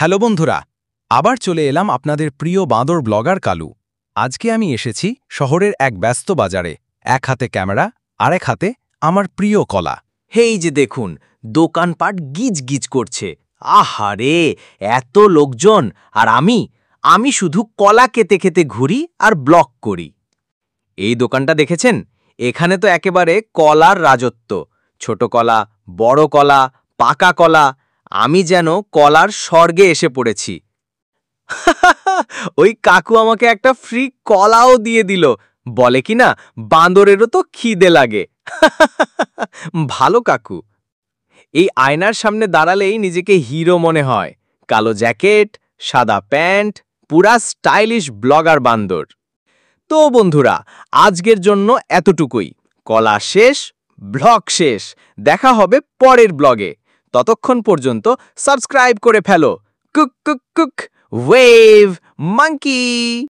Hello বন্ধুরা, আবার চলে এলাম আপনাদের প্রিয় বাঁদর ব্লগার কালু। আজকে আমি এসেছি শহরের এক ব্যস্ত বাজারে, এক হাতে ক্যামেরা আরেক হাতে আমার প্রিয় কলা। হেই যে দেখুন, দোকানপাট গিজ গিজ করছে। আহারে, এত লোকজন, আর আমি শুধু কলা খেতে খেতে ঘুরি আর ব্লগ করি। এই দোকানটা দেখেছেন? এখানে তো একেবারে কলার রাজত্ব। ছোট কলা, বড় কলা, পাকা কলা, আমি যেন কলার স্বর্গে এসে পড়েছি। ওই কাকু আমাকে একটা ফ্রি কলাও দিয়ে দিল। বলে কিনা বাঁদরেরও তো খিদে লাগে। ভালো কাকু। এই আয়নার সামনে দাঁড়ালেই নিজেকে হিরো মনে হয়। কালো জ্যাকেট, সাদা প্যান্ট, পুরা স্টাইলিশ ব্লগার বান্দর। তো বন্ধুরা, আজকের জন্য এতটুকুই। কলা শেষ, ব্লগ শেষ। দেখা হবে পরের ব্লগে। ততক্ষণ পর্যন্ত সাবস্ক্রাইব করে ফেলো। Cook cook cook, wave, monkey.